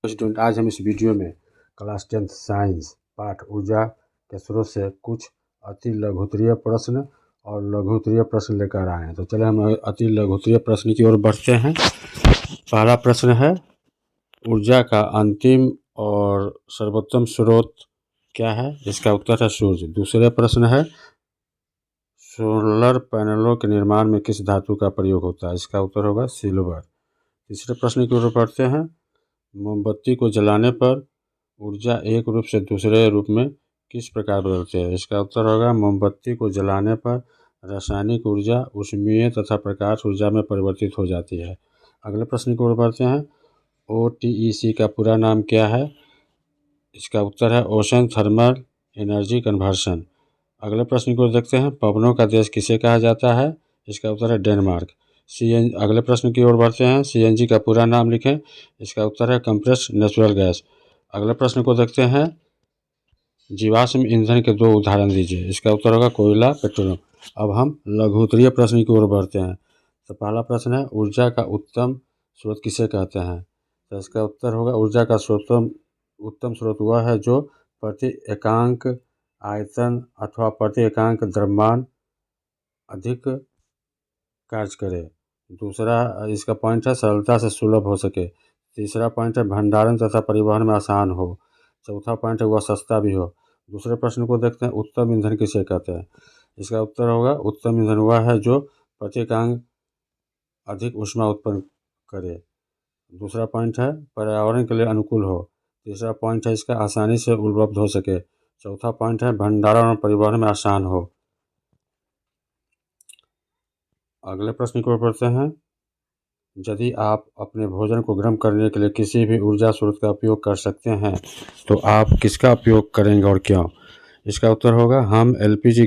Student, आज हम इस वीडियो में क्लास 10th साइंस पाठ ऊर्जा के स्रोत से कुछ अति लघुत्तरीय प्रश्न और लघुत्तरीय प्रश्न लेकर आए हैं। तो चलिए हम अति लघुत्तरीय प्रश्न की ओर बढ़ते हैं। पहला प्रश्न है, ऊर्जा का अंतिम और सर्वोत्तम स्रोत क्या है? इसका उत्तर है सूर्य। दूसरा प्रश्न है, सोलर पैनलों के निर्माण में किस धातु का प्रयोग होता है? इसका उत्तर होगा सिल्वर। तीसरे प्रश्न की ओर बढ़ते हैं, मोमबत्ती को जलाने पर ऊर्जा एक रूप से दूसरे रूप में किस प्रकार बदलती है? इसका उत्तर होगा मोमबत्ती को जलाने पर रासायनिक ऊर्जा ऊष्मीय तथा प्रकाश ऊर्जा में परिवर्तित हो जाती है। अगले प्रश्न की ओर बढ़ते हैं, OTEC का पूरा नाम क्या है? इसका उत्तर है ओशन थर्मल एनर्जी कन्वर्शन। अगले प्रश्न को देखते हैं, पवनों का देश किसे कहा जाता है? इसका उत्तर है डेनमार्क। अगले प्रश्न की ओर बढ़ते हैं, CNG का पूरा नाम लिखें। इसका उत्तर है कंप्रेस्ड नेचुरल गैस। अगले प्रश्न को देखते हैं, जीवाश्म ईंधन के दो उदाहरण दीजिए। इसका उत्तर होगा कोयला, पेट्रोलियम। अब हम लघुत्तरीय प्रश्न की ओर बढ़ते हैं। तो पहला प्रश्न है, ऊर्जा का उत्तम स्रोत किसे कहते हैं? तो इसका उत्तर होगा ऊर्जा का उत्तम स्रोत वह है जो प्रति एकांक आयतन अथवा प्रति एकांक द्रव्यमान अधिक कार्य करे। दूसरा इसका पॉइंट है सरलता से सुलभ हो सके। तीसरा पॉइंट है भंडारण तथा परिवहन में आसान हो। चौथा पॉइंट है वह सस्ता भी हो। दूसरे प्रश्न को देखते हैं, उत्तम ईंधन किसे कहते हैं? इसका उत्तर होगा उत्तम ईंधन वह है जो प्रति एकांक अधिक ऊष्मा उत्पन्न करे। दूसरा पॉइंट है पर्यावरण के लिए अनुकूल हो। तीसरा पॉइंट है इसका आसानी से उपलब्ध हो सके। चौथा पॉइंट है भंडारण और परिवहन में आसान हो। अगले प्रश्न की ओर बढ़ते हैं, यदि आप अपने भोजन को गर्म करने के लिए किसी भी ऊर्जा स्रोत का उपयोग कर सकते हैं तो आप किसका उपयोग करेंगे और क्यों? इसका उत्तर होगा हम LPG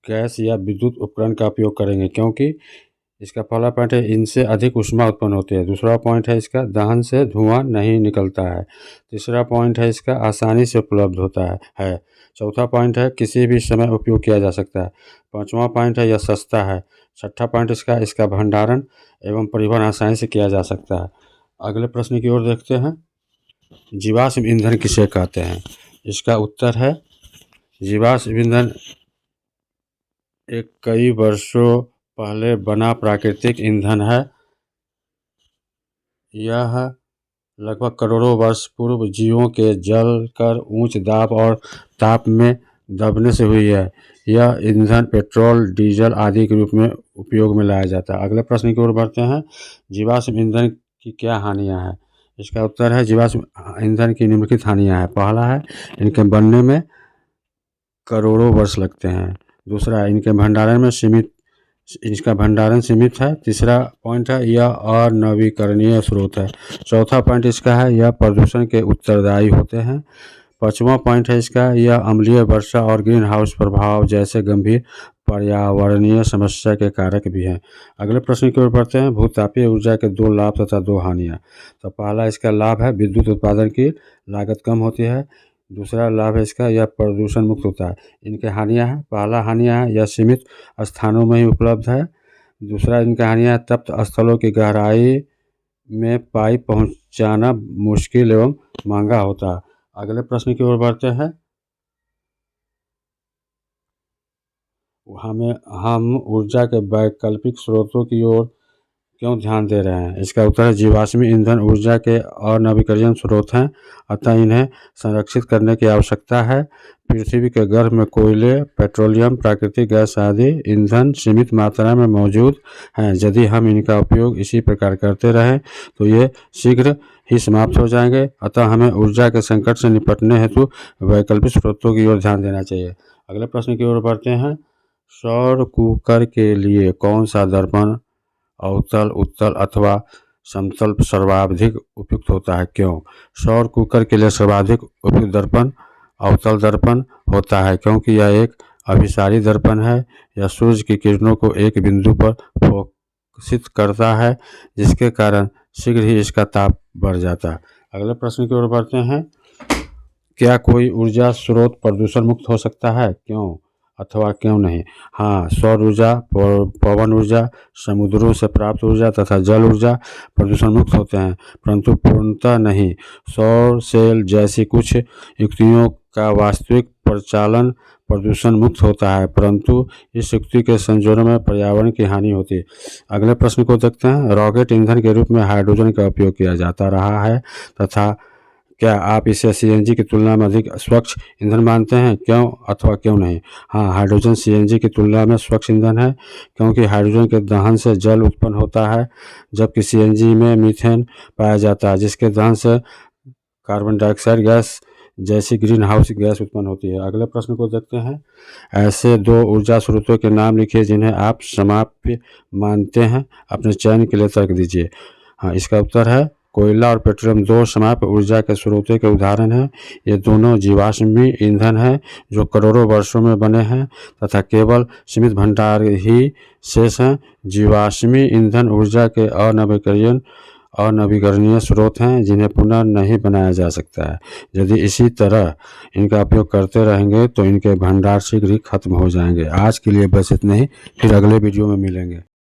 गैस या विद्युत उपकरण का उपयोग करेंगे, क्योंकि इसका पहला पॉइंट है इनसे अधिक ऊष्मा उत्पन्न होती है। दूसरा पॉइंट है इसका दहन से धुआं नहीं निकलता है। तीसरा पॉइंट है इसका आसानी से उपलब्ध होता है। चौथा पॉइंट है किसी भी समय उपयोग किया जा सकता है। पांचवा पॉइंट है यह सस्ता है। छठा पॉइंट इसका भंडारण एवं परिवहन आसानी से किया जा सकता है। अगले प्रश्न की ओर देखते हैं, जीवाश्म ईंधन किसे कहते हैं? इसका उत्तर है जीवाश्म ईंधन एक कई वर्षों पहले बना प्राकृतिक ईंधन है। यह लगभग करोड़ों वर्ष पूर्व जीवों के जलकर उच्च दाब और ताप में दबने से हुई है। यह ईंधन पेट्रोल, डीजल आदि के रूप में उपयोग में लाया जाता है। अगले प्रश्न की ओर बढ़ते हैं, जीवाश्म ईंधन की क्या हानियां हैं? इसका उत्तर है जीवाश्म ईंधन की निम्नलिखित हानियां हैं। पहला है इनके बनने में करोड़ों वर्ष लगते हैं। दूसरा है इसका भंडारण सीमित है। तीसरा पॉइंट है यह अनवीकरणीय स्रोत है। चौथा पॉइंट इसका है यह प्रदूषण के उत्तरदायी होते हैं। पांचवा पॉइंट है इसका यह अम्लीय वर्षा और ग्रीन हाउस प्रभाव जैसे गंभीर पर्यावरणीय समस्या के कारक भी हैं। अगले प्रश्न की ओर बढ़ते हैं, भूतापीय ऊर्जा के दो लाभ तथा दो हानियाँ। तो पहला इसका लाभ है विद्युत उत्पादन की लागत कम होती है। दूसरा लाभ है इसका यह प्रदूषण मुक्त होता है। इनके हानियाँ हैं, पहला हानियाँ है यह सीमित स्थानों में ही उपलब्ध है। दूसरा इनकी हानियाँ तप्त स्थलों की गहराई में पाइप पहुंचाना मुश्किल एवं महंगा होता है। अगले प्रश्न की ओर बढ़ते हैं, हम ऊर्जा के वैकल्पिक स्रोतों की ओर क्यों ध्यान दे रहे हैं? इसका उत्तर है जीवाश्मी ईंधन ऊर्जा के अनवीकरणीय स्रोत हैं, अतः इन्हें संरक्षित करने की आवश्यकता है। पृथ्वी के गर्भ में कोयले, पेट्रोलियम, प्राकृतिक गैस आदि ईंधन सीमित मात्रा में मौजूद हैं। यदि हम इनका उपयोग इसी प्रकार करते रहें तो ये शीघ्र ही समाप्त हो जाएंगे। अतः हमें ऊर्जा के संकट से निपटने हेतु वैकल्पिक स्रोतों की ओर ध्यान देना चाहिए। अगले प्रश्न की ओर बढ़ते हैं, सौर कुकर के लिए कौन सा दर्पण अवतल, उत्तल अथवा समतल सर्वाधिक उपयुक्त होता है, क्यों? सौर कुकर के लिए सर्वाधिक उपयुक्त दर्पण अवतल दर्पण होता है, क्योंकि यह एक अभिसारी दर्पण है। यह सूर्य की किरणों को एक बिंदु पर फोकसित करता है, जिसके कारण शीघ्र ही इसका ताप बढ़ जाता है। अगले प्रश्न की ओर बढ़ते हैं, क्या कोई ऊर्जा स्रोत प्रदूषण मुक्त हो सकता है, क्यों? अथवा क्यों नहीं? हाँ, सौर ऊर्जा, पवन ऊर्जा, समुद्रों से प्राप्त ऊर्जा तथा जल ऊर्जा प्रदूषण मुक्त होते हैं, परंतु पूर्णतः नहीं। सौर सेल जैसी कुछ युक्तियों का वास्तविक प्रचालन प्रदूषण मुक्त होता है, परंतु इस युक्ति के संयोजन में पर्यावरण की हानि होती है। अगले प्रश्न को देखते हैं। रॉकेट ईंधन के रूप में हाइड्रोजन का उपयोग किया जाता रहा है तथा क्या आप इसे सीएनजी की तुलना में अधिक स्वच्छ ईंधन मानते हैं? क्यों अथवा क्यों नहीं? हाँ, हाइड्रोजन सीएनजी की तुलना में स्वच्छ ईंधन है, क्योंकि हाइड्रोजन के दहन से जल उत्पन्न होता है, जबकि सीएनजी में मीथेन पाया जाता है, जिसके दहन से कार्बन डाइऑक्साइड गैस जैसी ग्रीन हाउस गैस उत्पन्न होती है। अगले प्रश्न को देखते हैं। ऐसे 2 ऊर्जा स्रोतों के नाम लिखिए जिन्हें आप समाप्य मानते हैं, अपने चयन के लिए तर्क दीजिए। हाँ, इसका उत्तर है कोयला और पेट्रोलियम 2 समाप्य ऊर्जा के स्रोतों के उदाहरण हैं। ये दोनों जीवाश्मी ईंधन हैं जो करोड़ों वर्षों में बने हैं तथा केवल सीमित भंडार ही शेष हैं। जीवाश्मी ईंधन ऊर्जा के अनवीकरणीय स्रोत हैं जिन्हें पुनः नहीं बनाया जा सकता है। यदि इसी तरह इनका उपयोग करते रहेंगे तो इनके भंडार शीघ्र ही खत्म हो जाएंगे। आज के लिए बस इतना ही, फिर अगले वीडियो में मिलेंगे।